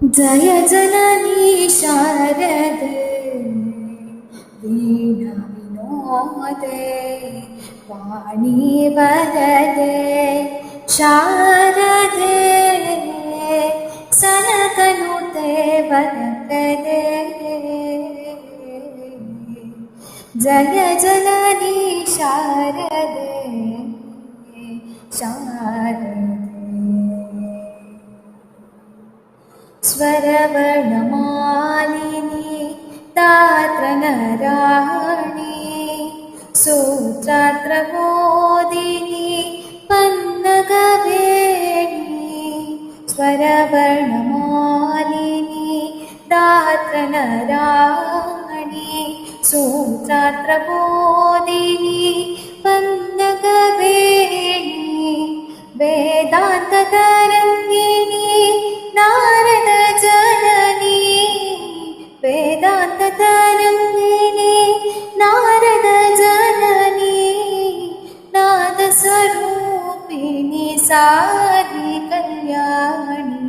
जय जननी शारदे वीणा विनोदे वाणी वरदे शारदे सनकनुते वरदे जय जननी शारदे शारदे स्वरवर्णमालिनी तात्रनराणि सूत्रात्रमोदिनी पन्नगवेणी स्वरवर्णमालिनी तात्रनराणि सूत्रात्रमोदिनी पन्नगवेणी वेदान्ततरङ्गिनी नारद जननी वेदान्ततरङ्गिनी नारद जननी नादस्वरूपिणी सारि कल्याणी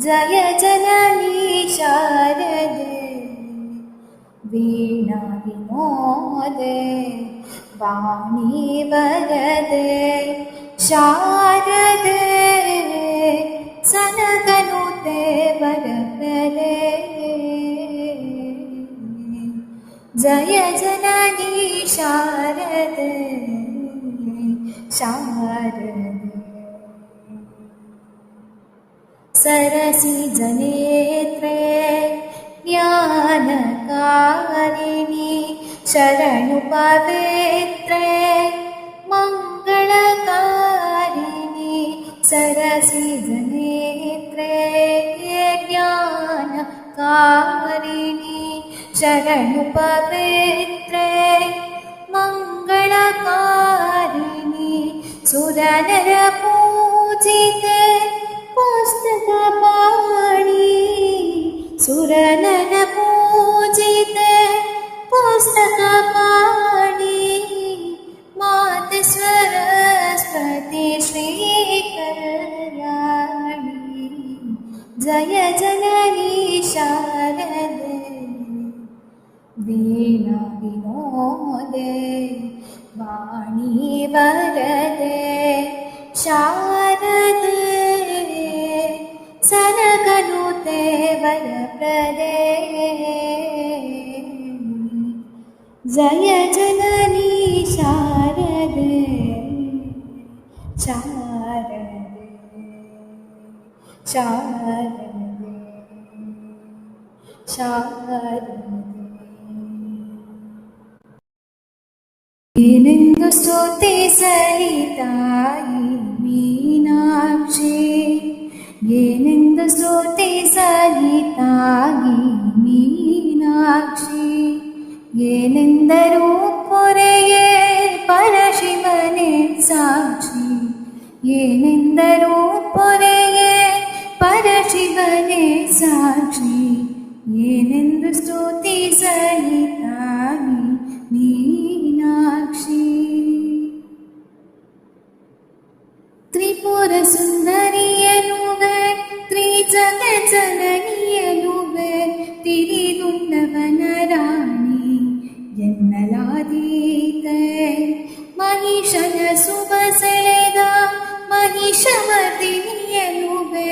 जय जननी शारदे वीणा विनोदे वाणी वरदे शारदे सनकनुते वरदे जय जननी शारदे शारदे सरसिजनेत्रे ज्ञानकारिणि शरणुपवित्रे मङ्गलकारिणि सरसिजनेत्रे ज्ञानकारिणि शरणुपवित्रे मङ्गलकारिणि सुरनरपूजिते पुस्तकपाणि सुरनरपूजिते पुस्तकपाणि माता सरस्वती श्रीकल्याणी जय जननी शारदे वीणा विनोदे वाणी वरदे शारदे सनकनुते वरप्रदे जय जननी शारदे शारदे शारदे शारदे ಏನೆಂದು ಸ್ತುತಿಸಲಿತಾಯಿ ಮೀನಾಕ್ಷಿ ಏನೆಂದು ಸ್ತುತಿಸಲಿತಾಯಿ ಮೀನಾಕ್ಷಿ ಏನೆಂದರೂ ಪೊರೆಯೇ ಪರಶಿವನೇ ಸಾಕ್ಷಿ ಏನೆಂದರೂ ಪೊರೆಯೇ ಪರಶಿವನೇ ಸಾಕ್ಷಿ ಏನೆಂದು ಸ್ತುತಿಸಲಿತಾಯಿ ಮೀನಾಕ್ಷಿ ತ್ರಿಪುರ ಸುಂದರಿಯನುವೆ ತ್ರಿಜಗಜ್ಜನನಿಯನುವೆ ತಿರಿದುಂಡವನ ರಾಣಿ ಎನ್ನಲಾದೀತೆ ಮಹಿಷನ ಶುಭ ಸೆಳೆದ ಮಹಿಷಮರ್ದಿನಿಯನುವೆ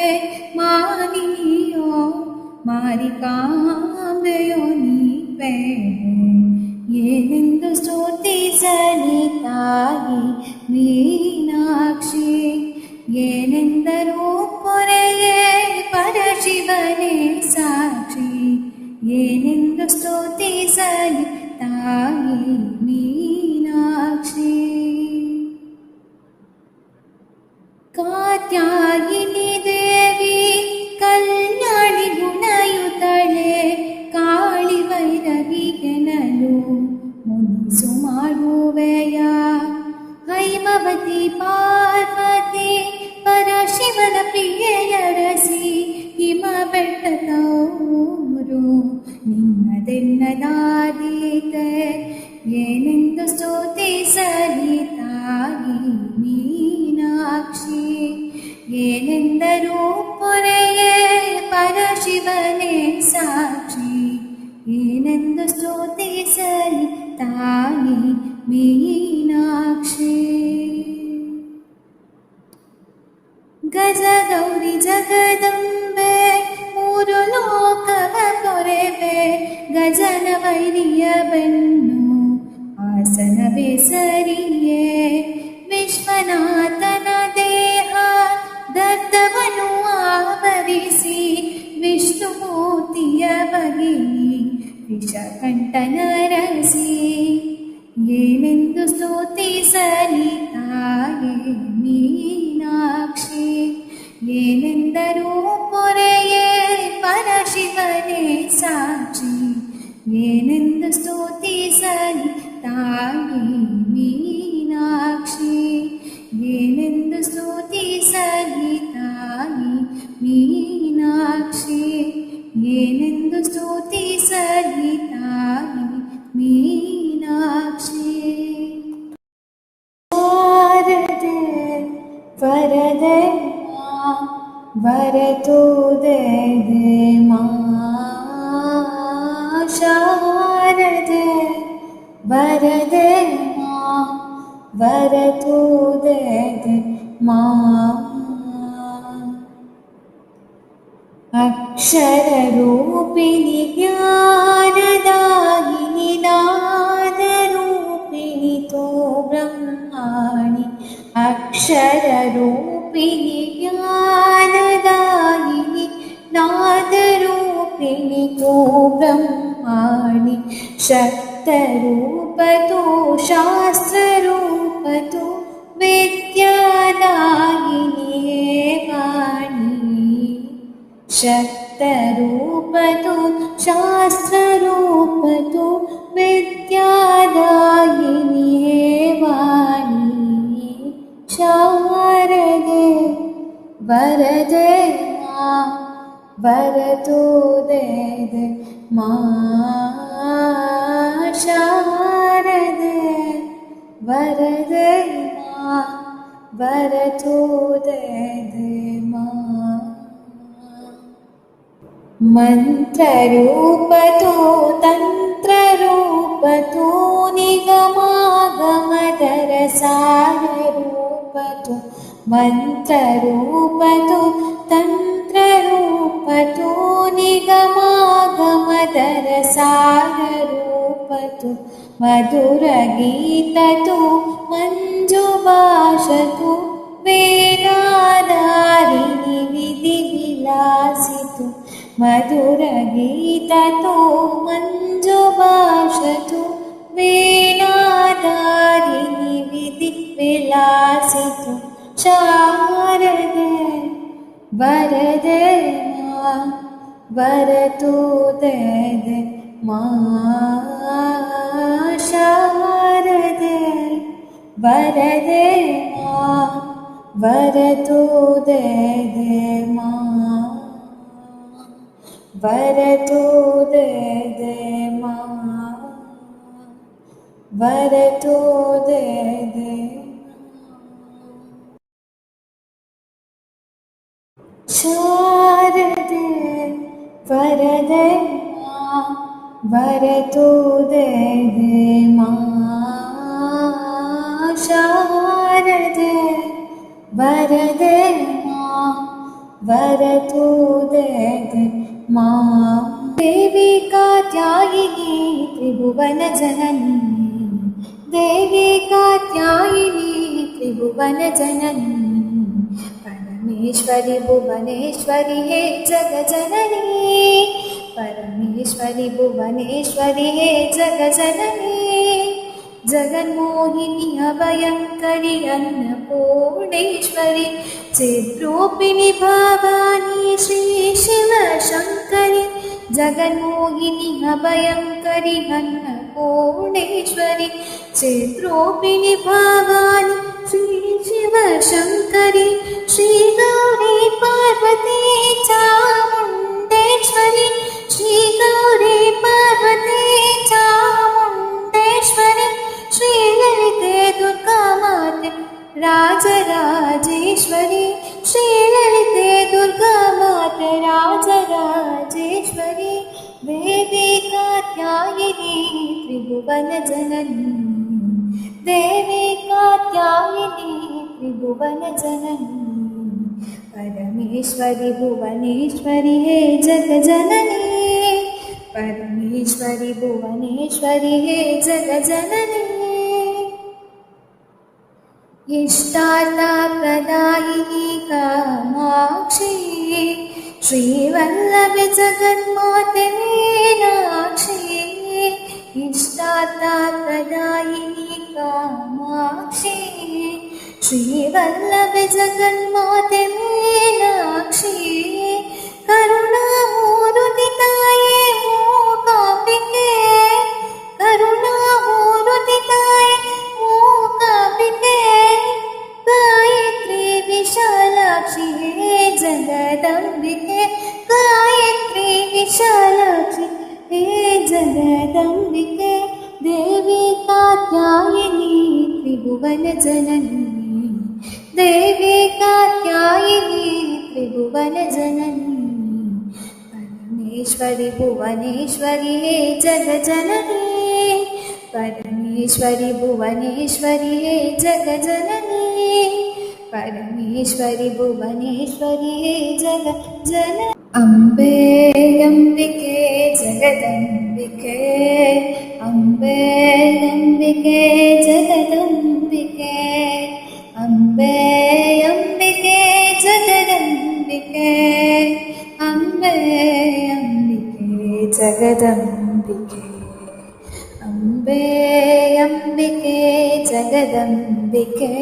ಮಾನಿನಿಯೋ ಮಾರಿಕಾಂಬೆಯೋ ನೀ ಬೇಡೆ ಏನೆಂದು ಸ್ತುತಿಸಲಿತಾಯಿ ಮೀನಾಕ್ಷಿ ಏನೆಂದರೂ ಪೊರೆಯೇ ಪರಶಿವನೇ ಸಾಕ್ಷಿ ಏನೆಂದು ಸ್ತುತಿಸಲಿತಾಯಿ ಮೀನಾಕ್ಷಿ ಕಾತ್ಯಾಯಿನಿ ದೇವಿ ಕಲ್ಯಾಣಿ ಗುಣಯುತಳೆ ಕಾಳಿ ಭೈರವಿಗೆನಲು ಮುನಿಸು ಮಾಡುವೆಯ ಹೈಮವತಿ ಪಾರ್ವತಿ ಪರಶಿವನ ಪ್ರಿಯೆಯರಸಿ ಹಿಮ ಬೆಟ್ಟದವರು ನಿನ್ನದೆನ್ನದಾದೀತೆ ಏನೆಂದು ಸ್ತುತಿಸಲಿತಾಯಿ ಮೀನಾಕ್ಷಿ ಏನೆಂದರೂ ಪೊರೆಯೇ ಪರ ಪರಶಿವನೇ ಸಾಕ್ಷಿ ಏನೆಂದು ಸ್ತುತಿಸಲಿ ತಾಯಿ ಮೀನಾಕ್ಷಿ. ಗಜ ಗೌರಿ ಜಗದಂಬೆ ಮೂರು ಲೋಕವ ಪೊರೆವೆ ಗಜನ ವೈರಿಯ ಬೆನ್ನು ಆಸನವೇ ಸರಿಯೇ ವಿಶ್ವನಾಥನ ದೇಹ ದತ್ತವನು ಆವರಿಸಿ ವಿಷ್ಣುಮೂರ್ತಿಯ ಬಗೆಯಿ ವಿಷಕಂಠನ ರಸಿ ಏನೆಂದು ಸ್ತುತಿಸಲಿ ತಾಯೇ ಮೀನಾಕ್ಷಿ ಏನೆಂದರೂ ಪೊರೆಯೇ ಪರಶಿವನೇ ಸಾಕ್ಷಿ ಏನೆಂದು ಸ್ತುತಿಸಲಿ ತಾಯೇ ಮೀನಾಕ್ಷಿ ಏನೆಂದು ಸ್ತುತಿಸಲಿ ತಾಯಿ ಮೀನಾಕ್ಷಿ ಏನೆಂದು ಸ್ತುತಿಸಲಿ ತಾಯಿ ಮೀನಾಕ್ಷಿ. ಶಾರದೆ ವರದೆ ವರತುದೆ ಮಾ ಶಾರದೆ ವರದೆ ವರತುದೆ ಮಾ ಅಕ್ಷರ ರೂಪಿಣಿ ಜ್ಞಾನದಾಯಿನಿ ನಾದ ರೂಪಿಣಿ ತೋ ಬ್ರಹ್ಮಾಣಿ ಅಕ್ಷರ ರೂಪಿಣಿ ಜ್ಞಾನದಾಯಿನಿ ನಾದ ರೂಪಿಣಿ ತೋ ಬ್ರಹ್ಮಾಣಿ ಶಕ್ತರೂಪತೋ ಶಾಸ್ತ್ರರೂಪತೋ ವಿದ್ಯಾದಾಯಿನಿ ವಾಣಿ ಶಕ್ತರೂಪತೋ ಶಾಸ್ತ್ರರೂಪತೋ ವಿದ್ಯಾದಾಯಿನಿ ವಾಣಿ ಶಾರದೆ ವರದೆ ವರತುದೆ ಮಾ ಶಾರದೆ ವರದೆ ವರತುದೆ ಮಾ ಮಂತ್ರರೂಪತೋ ತಂತ್ರರೂಪತೋ ನಿಗಮಾಗಮದರ ಸಾರರೂಪತೋ ಮಂತ್ರರೂಪತೋ ತಂತ್ರರೂಪತೋ ನಿಗಮಾಗಮದರ ಸಾರರೂಪತೋ ಮಧುರ ಗೀತತೋ ಮಂಜುಭಾಷತೋ ವೇದಾಧಾರಿಣಿ ವಿಧಿ ವಿಲಾಸಿತೋ ಮಧುರ ಗೀತತೋ ಮಂಜುಭಾಷತೋ ವೇದಾಧಾರಿಣಿ ವಿಧಿ ವಿಲಾಸಿತೋ ಶಾರದೆ ವರದೆ ವರತುದೆ ಮಾ ಶಾರದೆ ವರದೆ ವರತುದೆ ಮಾ ವರತುದೆ ಮಾ ವರತುದೆ ಶಾರದೆ ವರದೆ ವರತುದೆ ಮಾ ಶಾರದೆ ವರದೆ ವರತುದೆ ಮಾ ದೇವಿ ಕಾತ್ಯಾಯಿನಿ ತ್ರಿಭುವನ ಜನನಿ ದೇವಿ ಕಾತ್ಯಾಯಿನಿ ತ್ರಿಭುವನ ಜನನಿ परमेश्वरी भुवनेश्वरी हे जगजननी परमेश्वरी भुवनेश्वरी हे जगजननी जगन्मोहिनी अभयंकरी अन्नपूर्णेश्वरी चिद्रूपिणी भवानी श्री शिव शंकरी जगन्मोहिनी अभयंकरी अन्नपूर्णेश्वरी चिद्रूपिणी भवानी श्री शिव शंकरी श्री गौरी पार्वती चामुंडेश्वरी श्री गौरी पार्वती चामुंडेश्वरी श्री ललिते दुर्गा माते राजराजेश्वरी श्री ललिते दुर्गा माते राजराजेश्वरी देवी कात्यायिनी त्रिभुवनजननी देवी कात्यायिनी त्रिभुवनजननी परमेश्वरी भुवनेश्वरी हे जगजननी परमेश्वरी भुवनेश्वरी हे जगजननी इष्टार्थप्रदायिनी कामाक्षी श्रीवल्लभे जगन्माते मीनाक्षी इष्टार्थप्रदायिनी कामाक्षी श्रीवल्लभे जगन्माते मीनाक्षी करुणामूर्तिताये मूकाम्बिके करुणामूर्तिताये मूकाम्बिके गायत्री विशालाक्षी हे जगदम्बिके गायत्री विशालाक्षी हे जगदम्बिके देवी कात्यायिनी त्रिभुवनजननी देवी कात्यायिनी त्रिभुवनजननी परमेश्वरी भुवनेश्वरी हे जगजननी परमेश्वरी भुवनेश्वरी हे जगजननी परमेश्वरी भुवनेश्वरी हे जगजननी अम्बे अम्बिके जगदम्बिके अम्बे अम्बिके जगदम्बिके अम्बे अम्बिके जगदम्बिके अम्बे अम्बिके जगदम्बिके अम्बे अम्बिके जगदम्बिके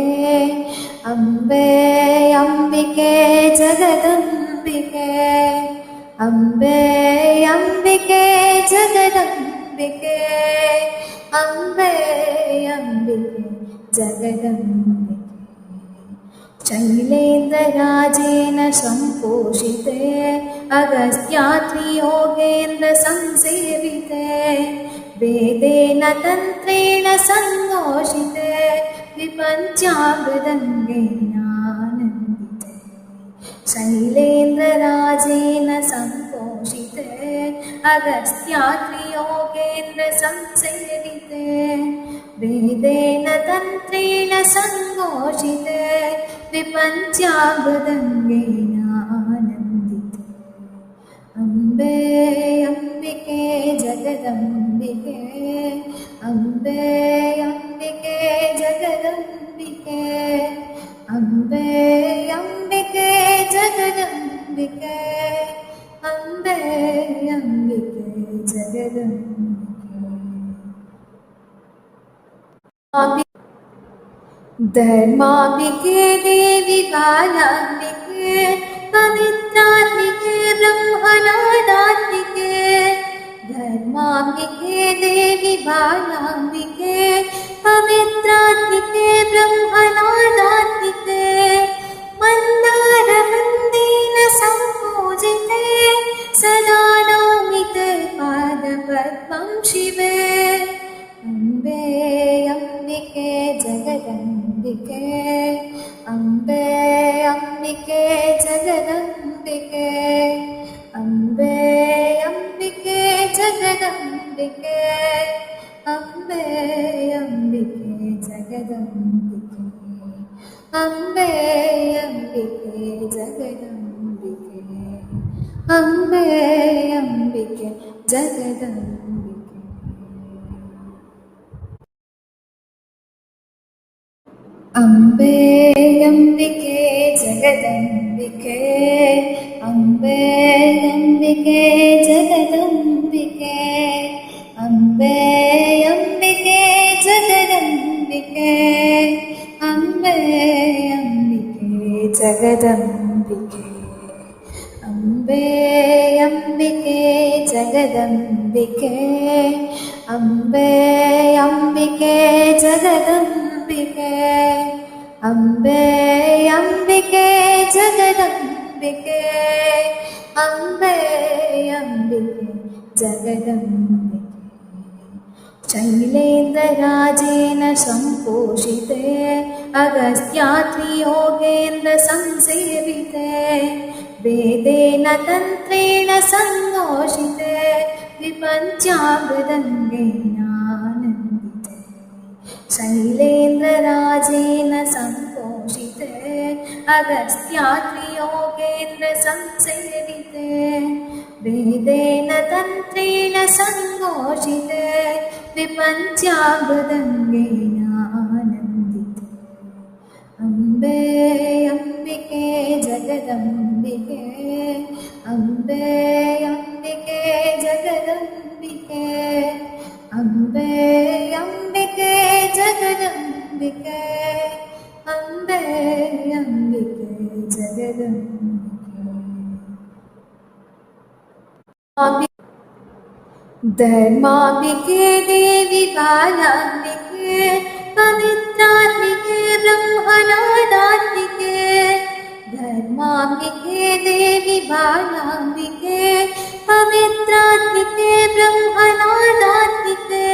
अम्बे अम्बिके जगदम्बिके अम्बे अम्बिके जगदम्बिके अम्बे अम्बिके जगदम्बिके शैलेन्द्रराजेन सम्पोषिते अगस्त्यात्रियोगेन्द्र संसेविते वेदेन तन्त्रेण सङ्घोषिते विपञ्चामृदङ्गेनानन्दिते शैलेन्द्रराजेन सम्पोषिते अगस्त्यात्रियोगेन्द्र संसेविते वेदेन तन्त्रेण सङ्घोषिते विपञ्चामृदङ्गेनानन्दिते अम्बे अम्बिके जगदम्बिके अम्बे अम्बिके जगदम्बिके अम्बे अम्बिके जगदम्बिके अम्बे अम्बिके जगदम्बिके धर्माम्बिके देवी बालाम्बिके पवित्रात्मिके ब्रह्मणादात्मिके धर्माम्बिके देवी बालाम्बिके पवित्रात्मिके ब्रह्मणादात्मिके मन्दारवृन्देन सम्पूजिते सदा नौमिते पादपद्मं शिवे अम्बे अम्बिके जगदम्बिके अम्बे अम्बिके जगदम्बिके अम्बे अम्बिके जगदम्बिके अम्बे अम्बिके जगदम्बिके अम्बे अम्बिके जगदम्बिके अम्बे अम्बिके जगदम्बिके अम्बे अम्बिके जगदम्बिके अम्बे अम्बिके जगदम्बिके अम्बे अम्बिके जगदम्बिके अम्बे अम्बिके जगदम्बिके अम्बे अम्बिके जगदम्बिके अम्बे अम्बिके जगदम्बिके अम्बे अम्बिके जगदम्बिके अम्बे अम्बिके जगदम्बिके शैलेन्द्रराजेन सम्पोषिते अगस्त्यात्रियोगेन्द्र संसेविते वेदेन तन्त्रेण सङ्घोषिते विपञ्चामृदङ्गेनानन्दिते शैलेन्द्रराजेन सम्पोषिते अगस्त्यात्रियोगेन्द्र संसेविते वेदेन तन्त्रेण सङ्घोषिते विपञ्चामृदङ्गेनानन्दिते अम्बे अम्बिके जगदम्बिके अम्बे अम्बिके जगदम्बिके अम्बे अम्बिके जगदम्बिके अम्बे अम्बिके जगदम्बिके धर्माम्बिके देवी बालाम्बिके पवित्रात्मिके ब्रह्मणादात्मिके धर्माम्बिके देवी बालाम्बिके पवित्रात्मिके ब्रह्मणादात्मिके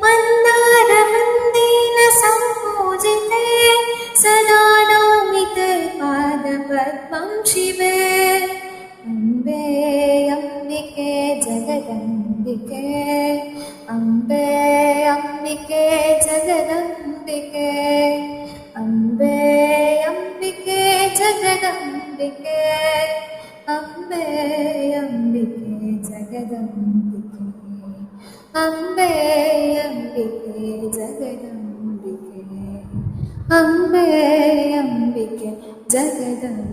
मन्दारवृन्देन सम्पूजिते सदा नौमि ते पादपद्मं शिवे अम्बे अम्बिके जगदम्बिके अम्बे अम्बिके जगदम्बिके अम्बे अम्बिके जगदम्बिके अम्बे अम्बिके जगदम्बिके अम्बे अम्बिके जगदम्बिके अम्बे अम्बिके जगदम्बिके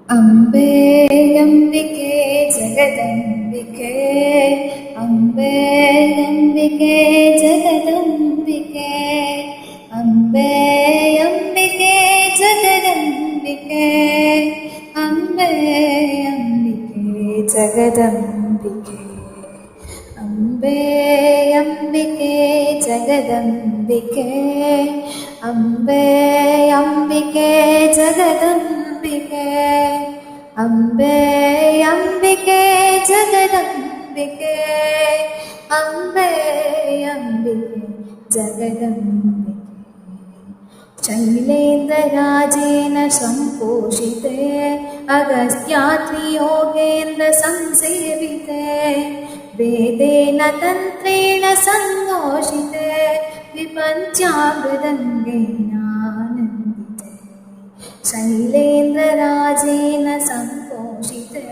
अम्बे अम्बिके जगदम्बिके अम्बे अम्बिके जगदम्बिके अम्बे अम्बिके जगदम्बिके अम्बे अम्बिके जगदम्बिके अम्बे अम्बिके जगदम्बिके अम्बे अम्बिके जगदम्बिके अम्बे अम्बिके जगदम्बिके अम्बे अम्बिके जगदम्बिके शैलेन्द्रराजेन सम्पोषिते अगस्त्यात्रियोगेन्द्र संसेविते वेदेन तन्त्रेण सङ्घोषिते विपञ्चामृदङ्गेनानन्दिते शैलेन्द्रराजेन सम्पोषिते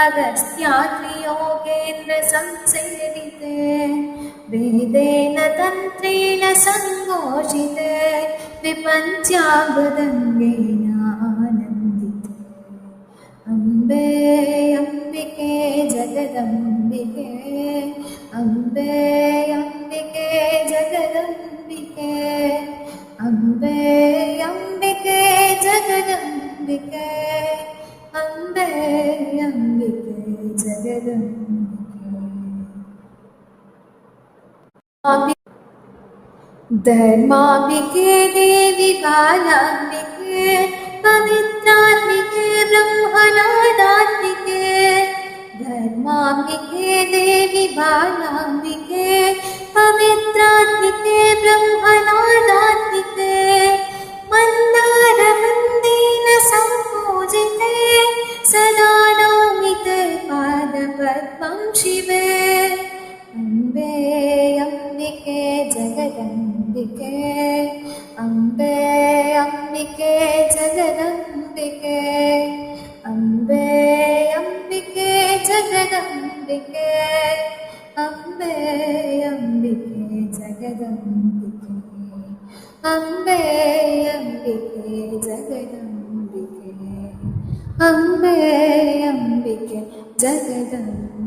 अगस्त्यात्रियोगेन्द्र संसेविते वेदेन तन्त्रेण सङ्घोषिते विपञ्चामृदङ्गेनानन्दिते अम्बे अम्बिके जगदम्बिके अम्बे अम्बिके जगदम्बिके अम्बे अम्बिके जगदम्बिके अम्बे अम्बिके जगदम्बिके धर्माम्बिके देवी बालाम्बिके पवित्रात्मिके ब्रह्मणादात्मिके धर्माम्बिके देवी बालाम्बिके पवित्रात्मिके ब्रह्मणादात्मिके मन्दारवृन्देन सम्पूजिते सदा नौमि ते पादपद्मं शिवे अम्बे अम्बिके जगदम्बिके अम्बे अम्बिके जगदम्बिके अम्बे अम्बिके जगदम्बिके अम्बे अम्बिके जगदम्बिके अम्बे अम्बिके जगदम्बिके अम्बे अम्बिके जगदम्बिके